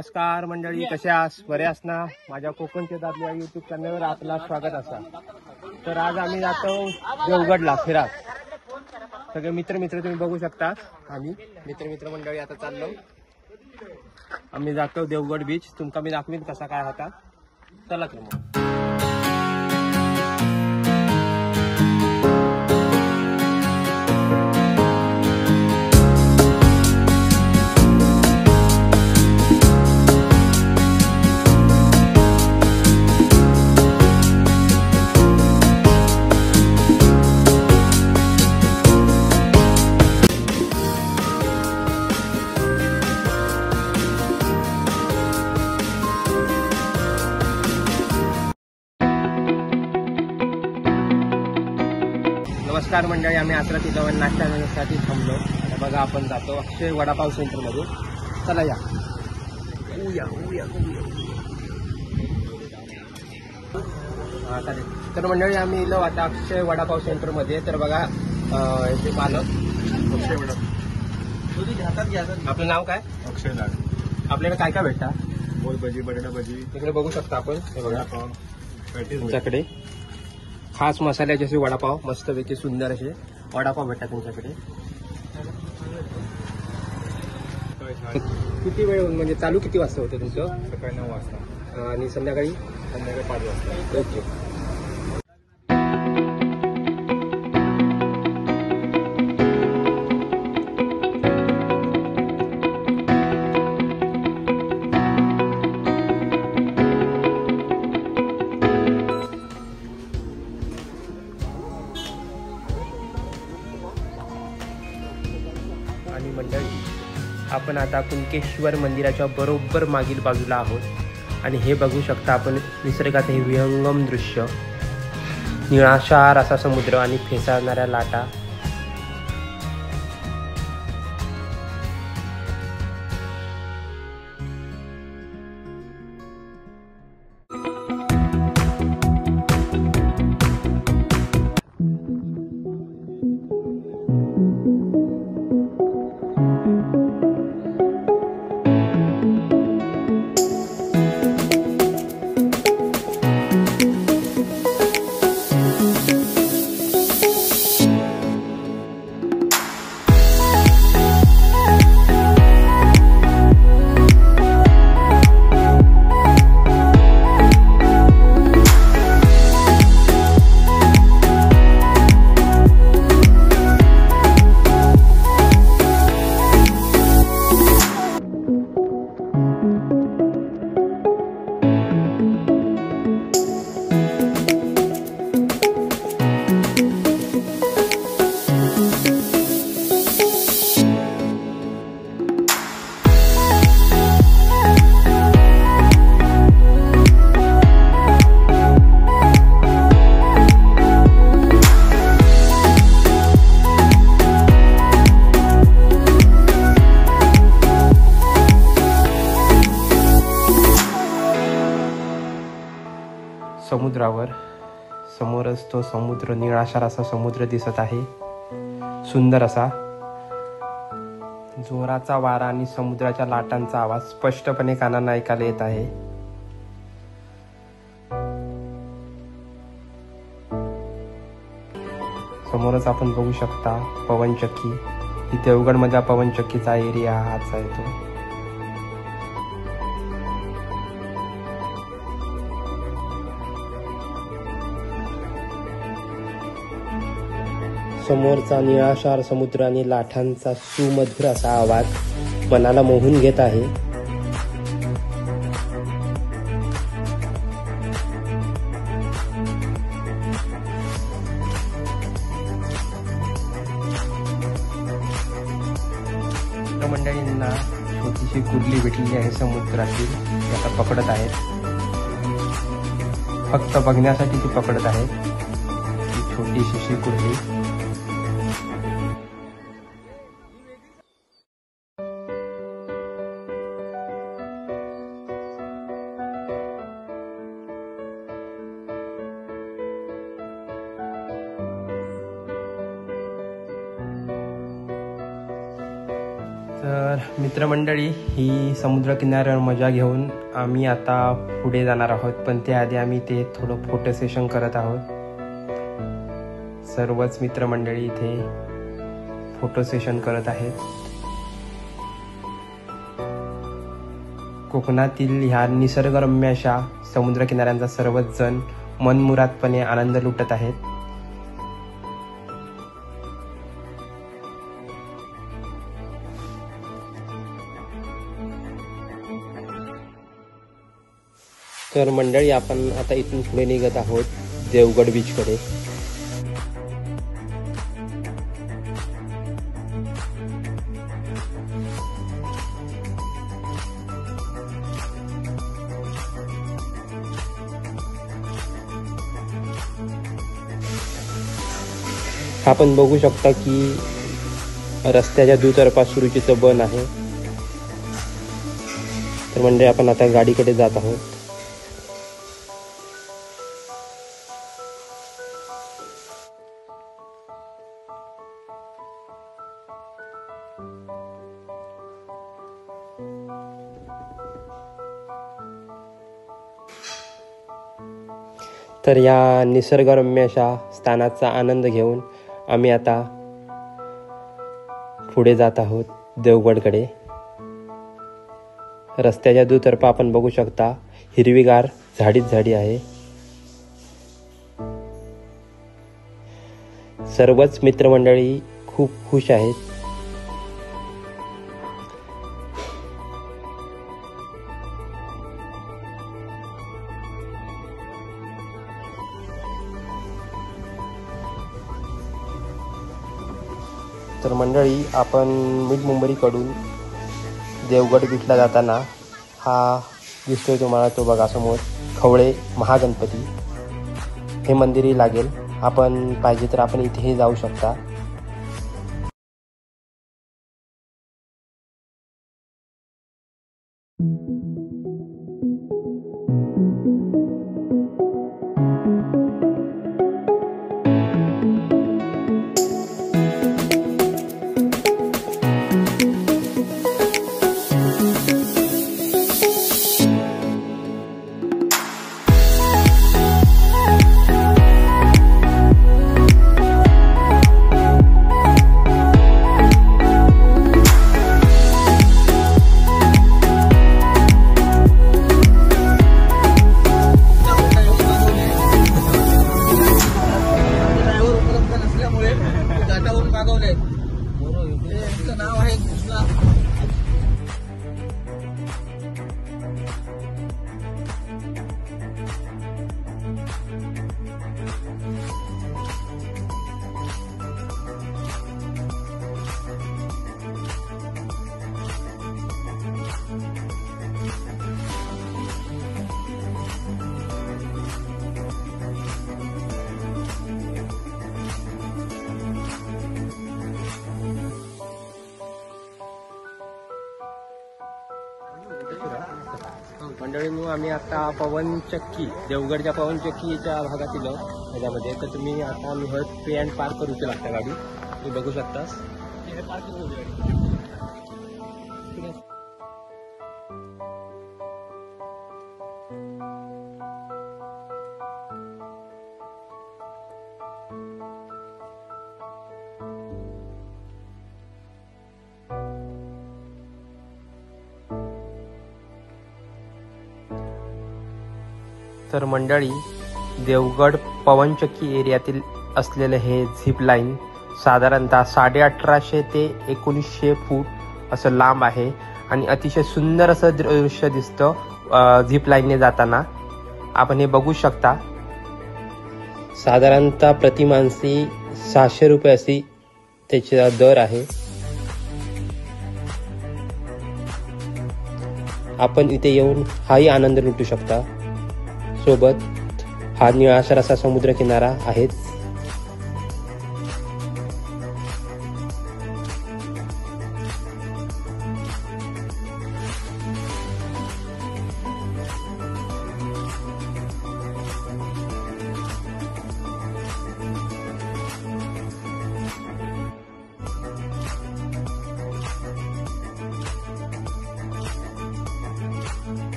नमस्कार मंडळी, कशा आहात? बरे असना? माझ्या कोकणचे दादू या युट्यूब चॅनलवर आपला स्वागत असा. तर आज आम्ही जातो देवगडला फिरा. सगळे मित्र तुम्ही बघू शकता. आम्ही मित्र मंडळी आता चाललो. आम्ही जातो देवगड बीच. तुमका मी दाखवीन कसा काय होता. चला तर मग. नमस्कार मंडळी, आम्ही आसरात इथं नाश्ता घेण्यासाठी थांबलो. आता बघा आपण जातो अक्षय वडापाव सेंटरमध्ये. चला या. हा चालेल. तर मंडळी आम्ही इलो आता अक्षय वडापाव सेंटरमध्ये. तर बघा याचे मालक अक्षय वडापाव. आपलं नाव काय? अक्षय लाड. आपल्याकडे काय काय भेटतात? बोल भजी, बटाटा भजी. इकडे बघू शकता आपण. हे बघा पॅटीस तुमच्याकडे खास मसाल्याचे असे वडापाव, मस्तपैकी सुंदर असे वडापाव भेटतात तुमच्याकडे. किती वेळ म्हणजे चालू किती वाजता होतं तुमचं? सकाळी 9 वाजता आणि संध्याकाळी 5 वाजता. ओके. आणि मंडळी आपण आता कुणकेश्वर मंदिराच्या बरोबर मागील बाजूला आहोत. आणि हे बघू शकता आपण निसर्गात हे विहंगम दृश्य, निळाशार असा समुद्र आणि फेसाळणाऱ्या लाटा. समुद्रावर समोरच तो समुद्र, निळाशार असा समुद्र दिसत आहे. सुंदर असा. जोराचा वारा आणि समुद्राच्या लाटांचा आवाज स्पष्टपणे कानांना ऐकायला येत आहे. समोरच आपण बघू शकता पवनचक्की. ही देवगडमधल्या पवनचक्कीचा एरिया हाच आहे तो. समोरचा निळाशार समुद्र आणि लाटांचा सुमधुर असा आवाज मनाला मोहून घेत आहे. मंडळींना छोटीशी कुर्ली भेटलेली आहे समुद्रातील. ती आता पकडत आहेत. फक्त बघण्यासाठी ती पकडत आहेत. ही छोटीशी कुर्ली. तर मित्रमंडळी, ही समुद्र किनाऱ्यावर मजा घेऊन आम्ही आता पुढे जाणार आहोत, पण त्याआधी आम्ही ते थोडं फोटो सेशन करत आहोत. सर्वच मित्रमंडळी इथे फोटो सेशन करत आहेत. कोकणातील ह्या निसर्गरम्य अशा समुद्र किनाऱ्यांचा सर्वच जण मनमुरादपणे आनंद लुटत आहेत. तर मंडळी, आपण आता इथून पुढे निघत आहोत देवगड बीचकडे. आपण बघू शकता की रस्त्याच्या दुतर्फा सुरुचीचं बन आहे. तर म्हणजे आपण आता गाडीकडे जात आहोत. तर या निसर्गरम्य अशा स्थानाचा आनंद घेऊन आम्ही आता पुढे जात आहोत देवगडकडे. रस्त्याच्या दुतर्फा आपण बघू शकता हिरवीगार झाडीच झाडी आहे. सर्वच मित्रमंडळी खूप खुश आहेत. तर मंडळी, आपण मिड मुंबईकडून देवगड बीचला जाताना हा दिसतोय तुम्हाला, तो बघा समोर खवळे महागणपती हे मंदिरही लागेल. आपण पाहिजे तर आपण इथेही जाऊ शकता. मंडळींनो, आम्ही आता पवनचक्की, देवगडच्या पवनचक्कीच्या भागातील ह्याच्यामध्ये. तर तुम्ही आता आम्ही पे अँड पार्क करूची लागता गाडी, तुम्ही बघू शकता. तर मंडळी, देवगड पवनचक्की एरियातील असलेलं हे झिप लाईन साधारणतः 1850 ते 1900 फूट असं लांब आहे आणि अतिशय सुंदर असं दृश्य दिसतं झिप लाईनने जाताना. आपण हे बघू शकता. साधारणतः प्रति माणसी 600 रुपये अशी त्याचा दर आहे. आपण इथे येऊन हाही आनंद लुटू शकता. सोबत हा निळाशार असा समुद्र किनारा आहे.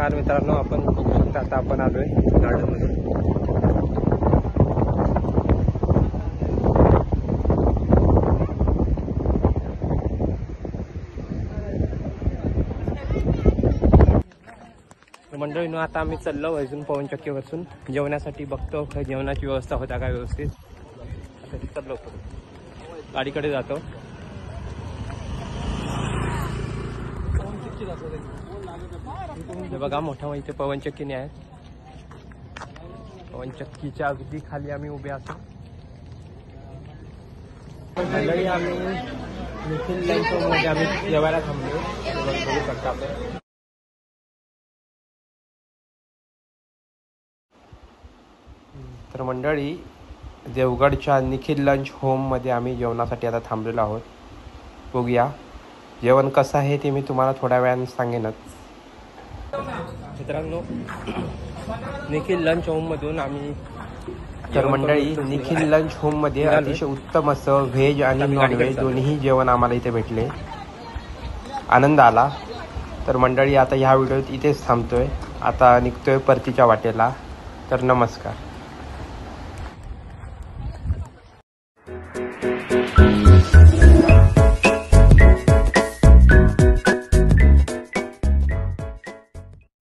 नमस्कार मित्रांनो, आपण बघू शकता आता आपण आलोय गार्डन मध्ये. मंडळींनो आता आम्ही चाललो अजून पवनचक्की बसून जेवण्यासाठी. बघतो जेवणाची व्यवस्था होता का व्यवस्थित. आता चाललो गाडीकडे जातो. हे बघा मोठा इथे पवनचक्कीने आहे. पवनचक्कीच्या अगदी खाली आम्ही उभे असतो. मंडळी आम्ही निखिल मध्ये आम्ही जेवायला थांबलो. बघू शकता आपण. तर मंडळी देवगडच्या निखिल लंच होममध्ये आम्ही जेवणासाठी आता थांबलेलो आहोत. बघूया जेवण कसं आहे ते मी तुम्हाला थोड्या वेळाने सांगेनच. मित्रांनो निखिल लंच होममधून आम्ही तर मंडळी निखिल लंच होममध्ये अतिशय उत्तम असं व्हेज आणि नॉनव्हेज दोन्ही जेवण आम्हाला इथे भेटले. आनंद आला. तर मंडळी आता ह्या व्हिडिओत इथेच थांबतोय. आता निघतोय परतीच्या वाटेला. तर नमस्कार.